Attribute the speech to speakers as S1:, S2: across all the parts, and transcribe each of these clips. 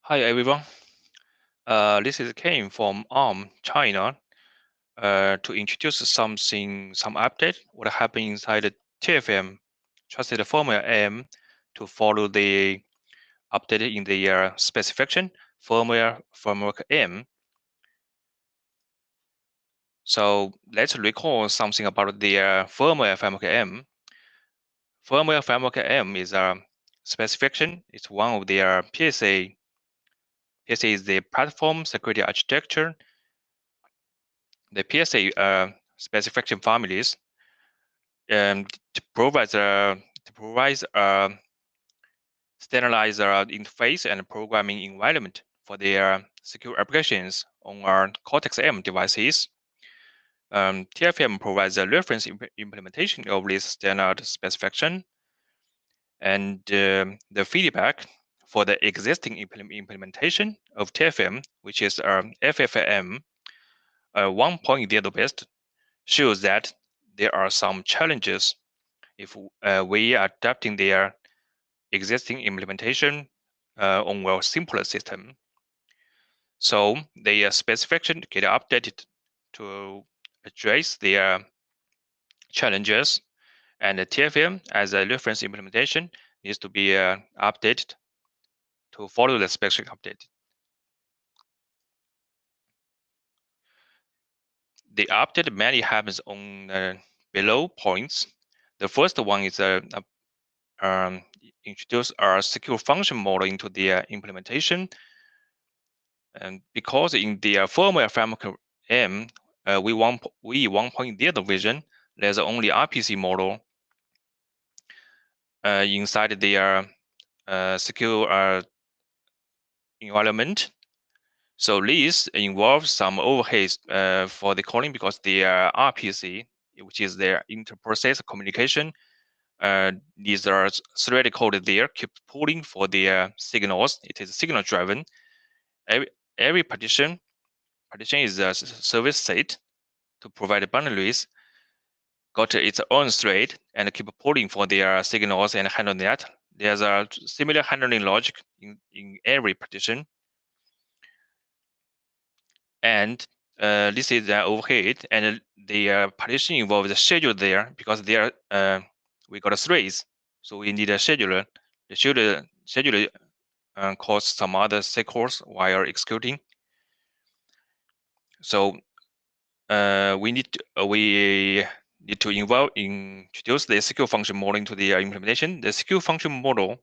S1: Hi everyone. This is Ken from China. To introduce some update what happened inside the TFM Trusted Firmware M to follow the update in the specification Firmware Framework M. So let's recall something about the Firmware Framework M. Firmware Framework M is a specification. It's one of the PSA. PSA is the platform security architecture. The PSA specification families to provide a standardized interface and programming environment for their secure applications on our Cortex-M devices. TFM provides a reference implementation of this standard specification, and the feedback for the existing implementation of TFM, which is FFM 1.0 based, shows that there are some challenges if we are adapting their existing implementation on a simpler system. So the specification get updated to address their challenges, and the TFM as a reference implementation needs to be updated to follow the specific update. The update mainly happens on below points. The first one is introduce our secure function model into the implementation. And because in the firmware framework M, we 1.0 version, there's only RPC model inside the secure environment. So this involves some overheads for the calling because the RPC, which is their inter-process communication, these are thread coded there, keep pulling for the signals. It is signal driven. Every partition is a service state to provide boundaries, got its own thread and keep pulling for their signals and handle that. There's a similar handling logic in every partition. And this is the overhead, and the partition involves a schedule there because there we got threads, so we need a scheduler. The scheduler calls some other cycles while executing. So we need to introduce the secure function model into the implementation. The secure function model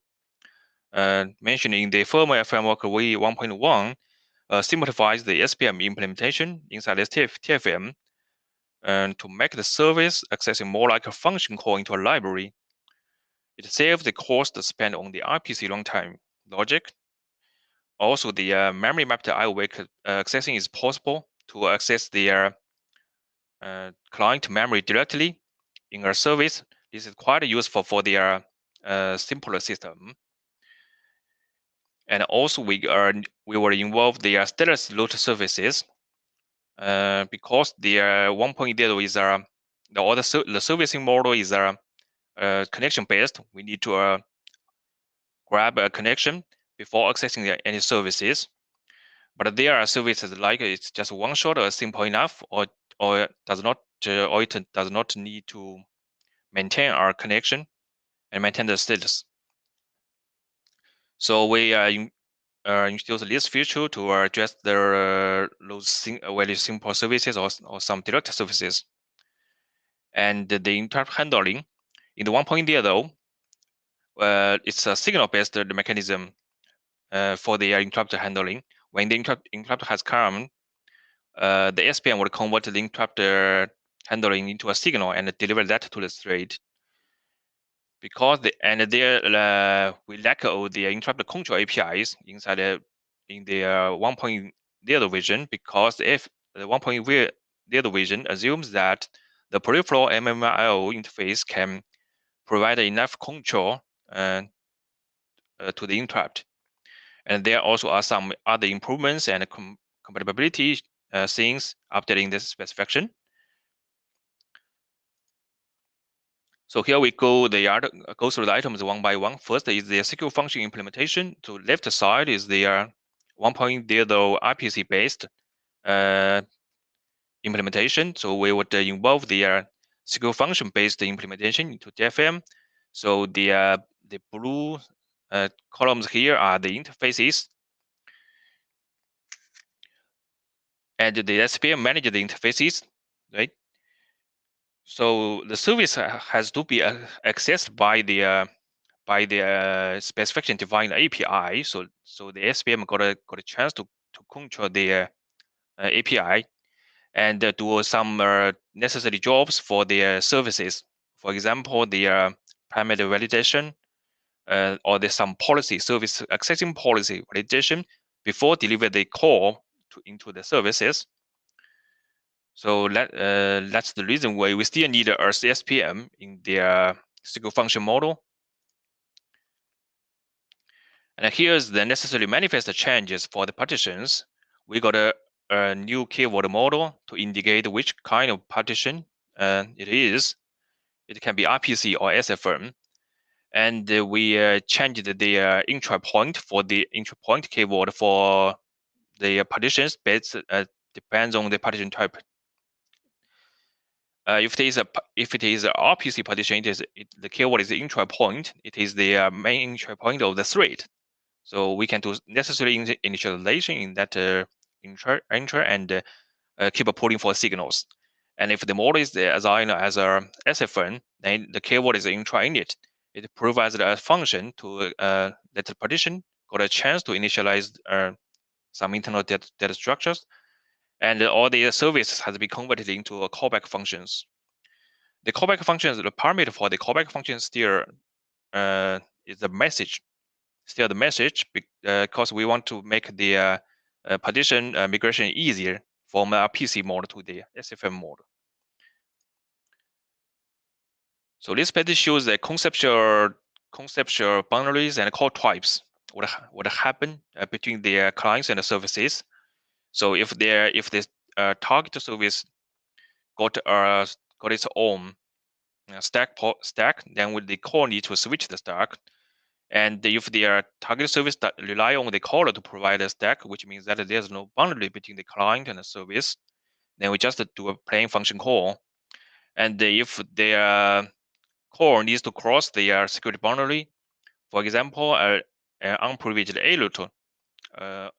S1: mentioned in the firmware framework v1.1 simplifies the SPM implementation inside the TFM and to make the service accessing more like a function call into a library. It saves the cost spent on the RPC runtime logic. Also, the memory mapped IO accessing is possible to access the client memory directly in a service. This is quite useful for the simpler system. And also, we will involve the status root services because the 1.0 is the servicing model is connection based. We need to grab a connection before accessing any services. But there are services like it's just one shot or simple enough, or it does not need to maintain our connection and maintain the status. So we introduce this feature to address those very simple services or some direct services. And the interrupt handling in the 1.0, it's a signal-based mechanism for the interrupt handling. When the interrupt has come, the SPM will convert the interrupt handling into a signal and deliver that to the thread. Because we lack of the interrupt control APIs inside in the 1.0 version, because if the 1.0 version assumes that the peripheral MMIO interface can provide enough control to the interrupt. And there also are some other improvements and compatibility things updating this specification. So here we go through the items one by one. First is the secure function implementation. To left side is the 1.0 RPC based implementation. So we would involve the secure function based implementation into DFM. So the blue columns here are the interfaces, and the SPM manages the interfaces, right? So the service has to be accessed by the specification defined API. So the SPM got a chance to control the API and do some necessary jobs for the services. For example, the primary validation or there's some policy service accessing policy validation before deliver the call into the services. So that's the reason why we still need a SPM in the single function model. And here's the necessary manifest changes for the partitions. We got a new keyword model to indicate which kind of partition it is. It can be RPC or SFM. And we changed the entry point for the entry point keyword for the partitions based depends on the partition type. If it is a RPC partition, the keyword is the entry point. It is the main entry point of the thread. So we can do necessary initialization in that enter and keep pulling for signals. And if the model is assigned as a SFN, then the keyword is init. It provides a function to let the partition got a chance to initialize some internal data structures, and all the services has been converted into callback functions. The callback functions, the parameter for the callback function still is the message, still the message, because we want to make the partition migration easier from RPC mode to the SFM mode. So this page shows the conceptual boundaries and call types. What happen between the clients and the services. So if the target service got its own stack, then with the call need to switch the stack. And if the target service that rely on the caller to provide a stack, which means that there's no boundary between the client and the service, then we just do a plain function call. And if the call needs to cross the security boundary, for example, an unprivileged A root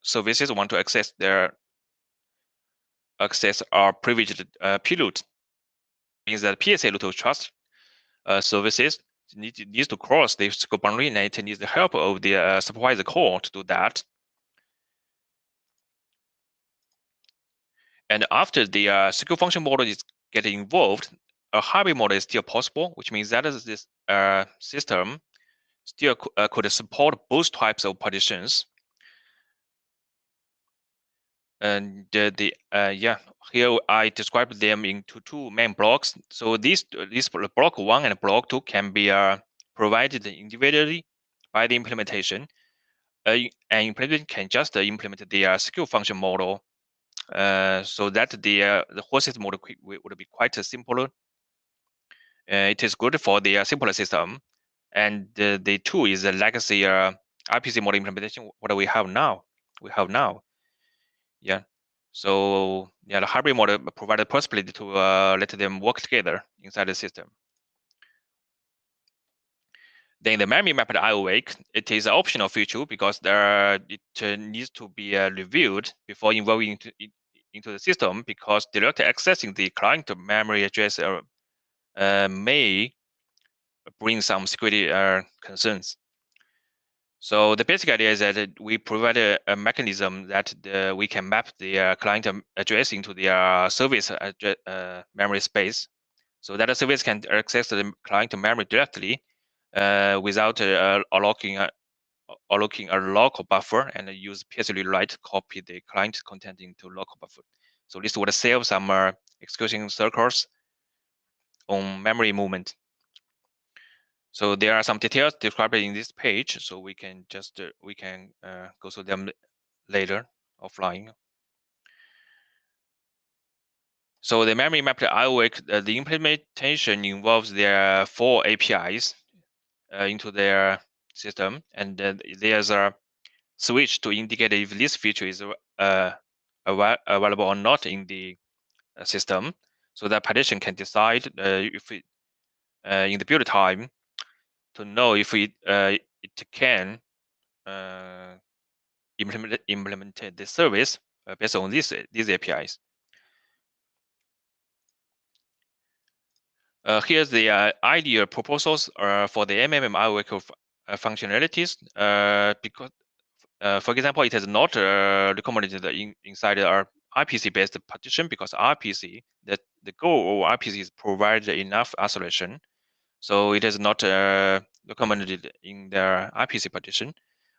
S1: services want to access our privileged P root, means that PSA root of trust services needs to cross the security boundary, and it needs the help of the supervisor call to do that. And after the secure function model is getting involved, a hybrid model is still possible, which means that this system still could support both types of partitions. And here I described them into two main blocks. So this block 1 and block 2 can be provided individually by the implementation. An implementation can just implement the secure function model, so that the whole system would be quite simpler. It is good for the simpler system, and the two is a legacy RPC model implementation. What we have now, yeah. So yeah, the hybrid model provided possibility to let them work together inside the system. Then the memory mapped IO wake, it is an optional feature because it needs to be reviewed before involving into the system, because directly accessing the client memory address may bring some security concerns. So the basic idea is that we provide a mechanism that we can map the client address into the service memory space, so that the service can access the client memory directly without allocating a local buffer, and use PSU write copy the client content into local buffer. So this would save some execution circles on memory movement. So there are some details described in this page, so we can just go through them later offline. So the memory mapped IO, the implementation involves their 4 APIs into their system, and there's switch to indicate if this feature is available or not in the system. So that partition can decide if it, in the build time to know if it can implement the service based on these APIs. Here's the ideal proposals for the MMM IOQ functionalities. Because, for example, it is not recommended inside our RPC-based partition because RPC, the goal of RPC is provide enough isolation. So it is not recommended in the RPC partition.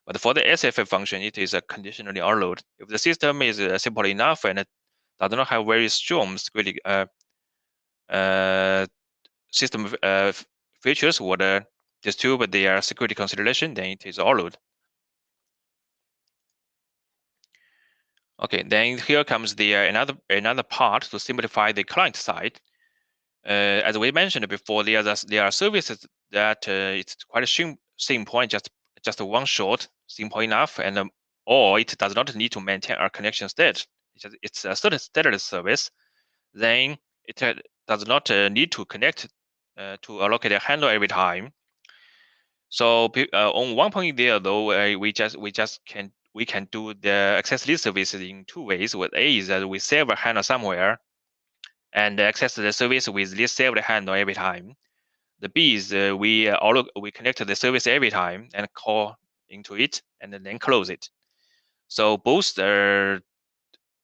S1: But for the SFF function, it is a conditionally allowed. If the system is simple enough and it does not have very strong security system features would disturb their security consideration, then it is allowed. Okay, then here comes the another part to simplify the client side. As we mentioned before, there are services that it's quite simple and just one shot, simple enough, and or it does not need to maintain a connection state. It's a certain stateless service. Then it does not need to connect to allocate a handle every time. So on one point there, though, we can do the access list services in two ways. With A is that we save a handle somewhere and access the service with this saved handle every time. The B is we connect the service every time and call into it and then close it. So both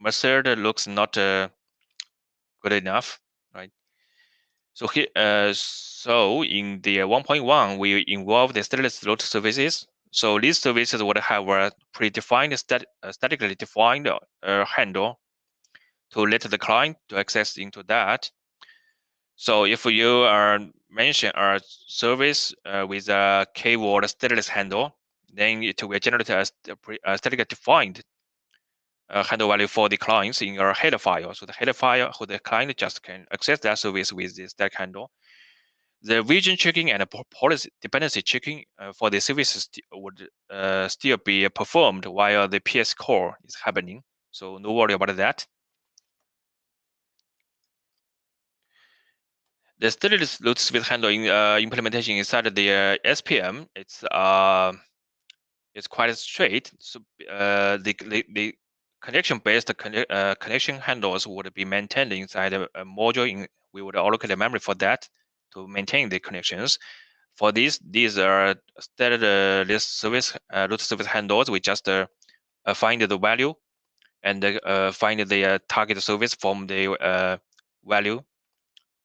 S1: method looks not good enough, right? So here, so in the 1.1, we involve the stateless load services. So these services would have a predefined statically defined handle to let the client to access into that. So if you mention a service with a keyword stateless handle, then it will generate a statically defined handle value for the clients in your header file. So the header file, who the client just can access that service with this static handle. The region checking and policy dependency checking for the services would still be performed while the PS core is happening. So no worry about that. The stateless load service handling implementation inside the SPM, it's quite straight. So the connection-based connection handles would be maintained inside a module. We would allocate the memory for that to maintain the connections. For these are standard list service root service handles. We just find the value and find the target service from the value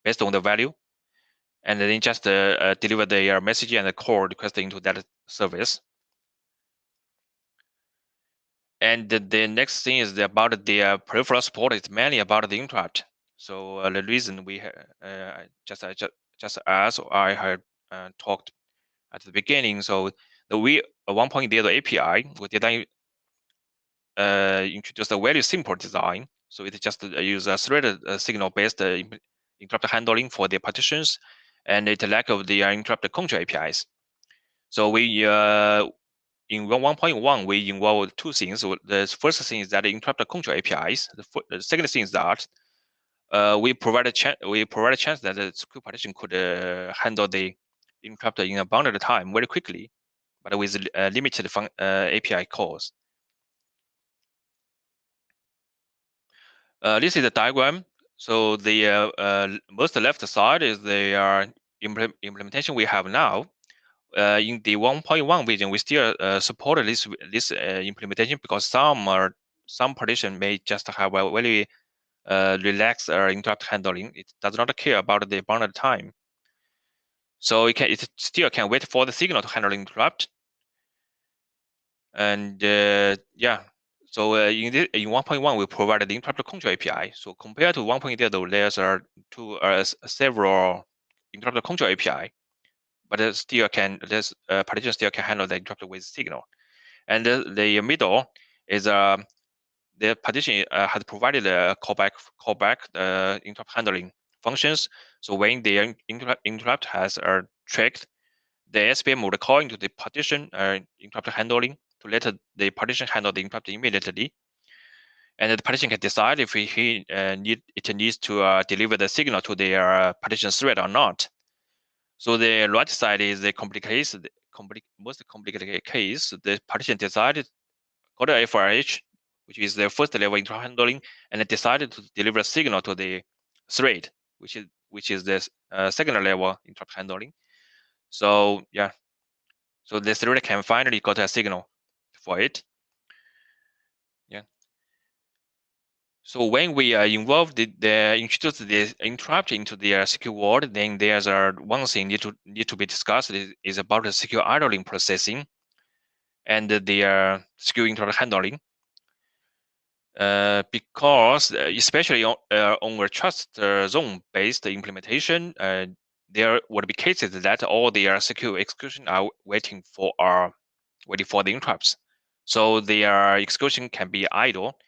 S1: based on the value, and then just deliver the message and the call request into that service. And the next thing is about the peripheral support. It's mainly about the interrupt. So the reason we just as I had talked at the beginning. So we at one point there the API we did introduce a very simple design. So it just use a threaded signal-based interrupt handling for the partitions, and it lack of the interrupt control APIs. So we in 1.1 we involve two things. So the first thing is that interrupt control APIs. The second thing is that we provide a chance that the script partition could handle the interrupt in a bounded time very quickly, but with limited API calls. This is a diagram. So the most left side is the implementation we have now. In the 1.1 version, we still support this implementation because some partition may just have a very relaxed interrupt handling. It does not care about the bounded time. So it still can wait for the signal to handle interrupt. And yeah, so in 1.1 we provided the interrupt control API. So compared to 1.0, there's several interrupt control API, but this partition still can handle the interrupt with signal. And the middle is the partition has provided a callback interrupt handling functions. So when the interrupt has tracked, the SPM would call into the partition interrupt handling to let the partition handle the interrupt immediately. And the partition can decide if it needs to deliver the signal to the partition thread or not. So the right side is the most complicated case. The partition decided got a FRH, which is the first level interrupt handling, and it decided to deliver a signal to the thread, which is the second level interrupt handling. So yeah, so the thread can finally got a signal for it. Yeah. So when we involve introduce the interrupt into the secure world, then there's one thing need to be discussed is about the secure idling processing and the secure interrupt handling. Because especially on a trust zone based implementation, there would be cases that all their secure execution are waiting for the interrupts. So their execution can be idle.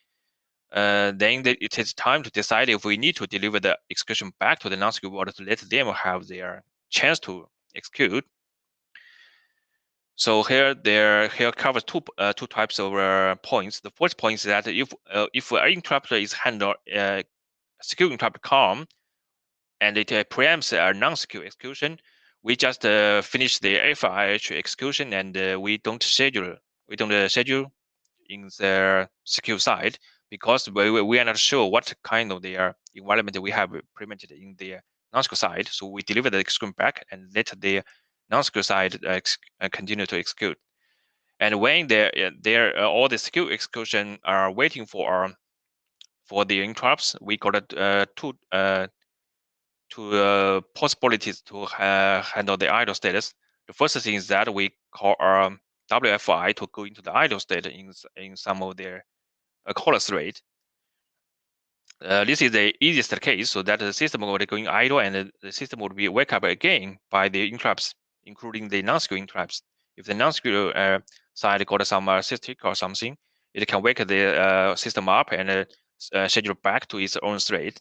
S1: Then it takes time to decide if we need to deliver the execution back to the non-secure world to let them have their chance to execute. So here covers two types of points. The first point is that if an interrupter is handled secure interrupt calm and it preempts a non-secure execution, we just finish the FIH execution and we don't schedule in the secure side because we are not sure what kind of the environment we have implemented in the non-secure side. So we deliver the execution back and let the non-secure side continue to execute. And when all the secure execution are waiting for the interrupts, we got two possibilities to handle the idle status. The first thing is that we call WFI to go into the idle state in some of their caller thread. This is the easiest case, so that the system will be going idle and the system would be wake up again by the interrupts, including the non-secure interrupts. If the non-secure side got some static or something, it can wake the system up and schedule back to its own thread.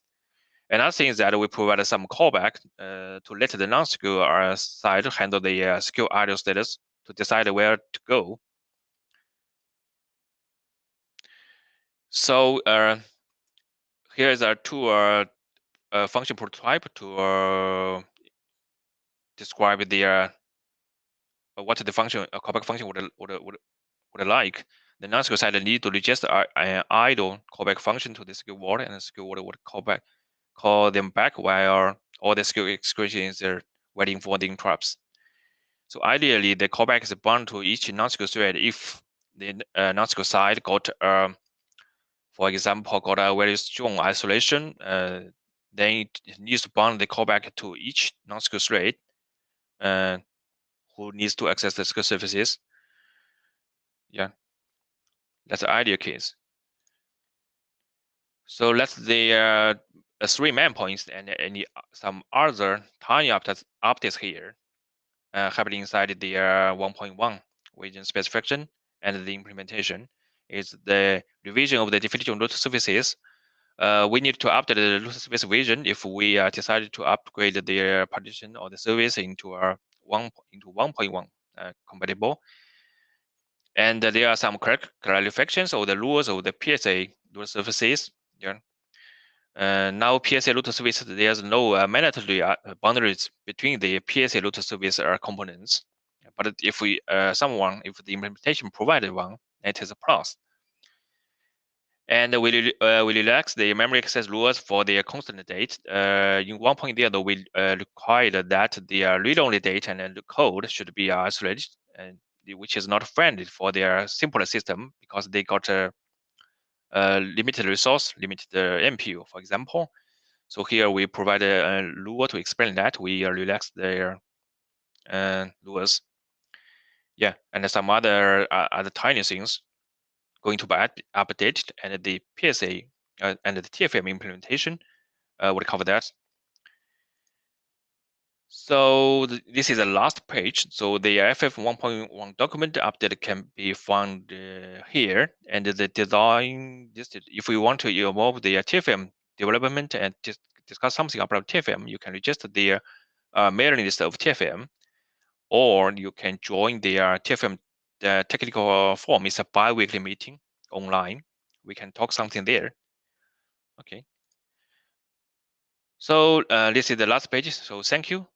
S1: Another thing is that we provide some callback to let the non-secure side handle the secure idle status to decide where to go. So here is our two function prototype to describe the what the function callback function would like. The non-secure side need to register an idle callback function to the secure world, and the secure world would call them back while all the secure executions are waiting for the interrupts. So ideally, the callback is bound to each non-secure thread if the non-secure side got, for example, got a very strong isolation. Then it needs to bound the callback to each non-secure thread who needs to access the secure services. Yeah, that's the ideal case. So that's the three main points and some other tiny updates here happening inside the 1.1 region specification and the implementation is the revision of the definition root services. We need to update the root service vision if we decided to upgrade the partition or the service into 1.1 compatible. And there are some clarifications of the rules of the PSA root services. Yeah. Now PSA root service, there's no mandatory boundaries between the PSA root service components. But if if the implementation provided one, it is a plus. And we relax the memory access rules for the constant date. In one point there, we required that the read-only date and the code should be isolated, and which is not friendly for their simpler system because they got a limited resource, limited MPU, for example. So here we provide a rule to explain that. We relax their rules. Yeah, and some other tiny things going to be updated, and the PSA and the TFM implementation would cover that. So this is the last page. So the FF 1.1 document update can be found here, and the design. If we want to involve the TFM development and just discuss something about TFM, you can register the mailing list of TFM, or you can join the TFM the technical forum is a bi-weekly meeting online. We can talk something there. Okay. So this is the last page. So thank you.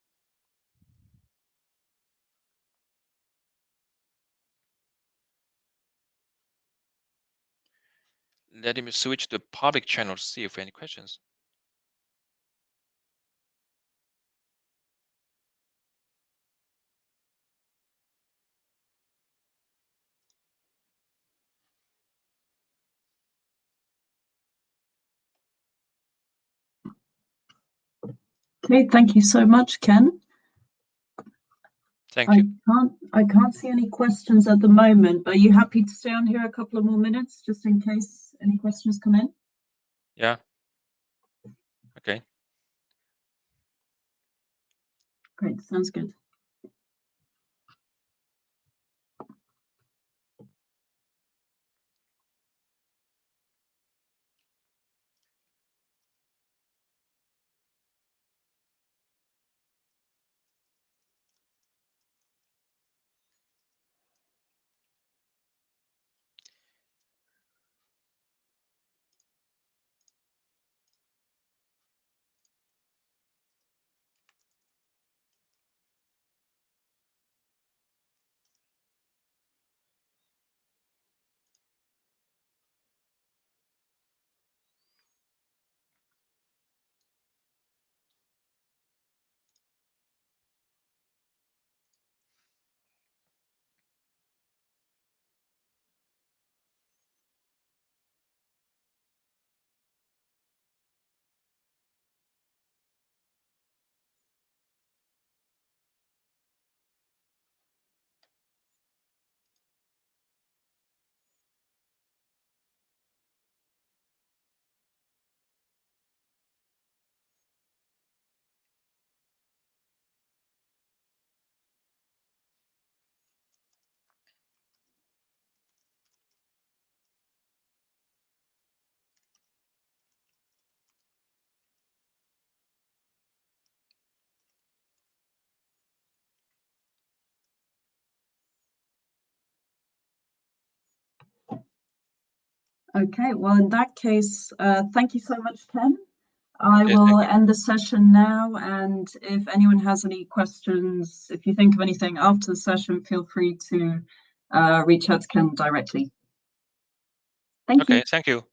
S1: Let me switch to public channel to see if any questions.
S2: Okay, thank you so much, Ken.
S1: Thank you.
S2: I can't see any questions at the moment. Are you happy to stay on here a couple of more minutes just in case any questions come in?
S1: Yeah. Okay.
S2: Great, sounds good. Okay, well, in that case, thank you so much, Ken. I will end the session now, and if anyone has any questions, if you think of anything after the session, feel free to reach out to Ken directly. Thank you.
S1: Okay, thank you.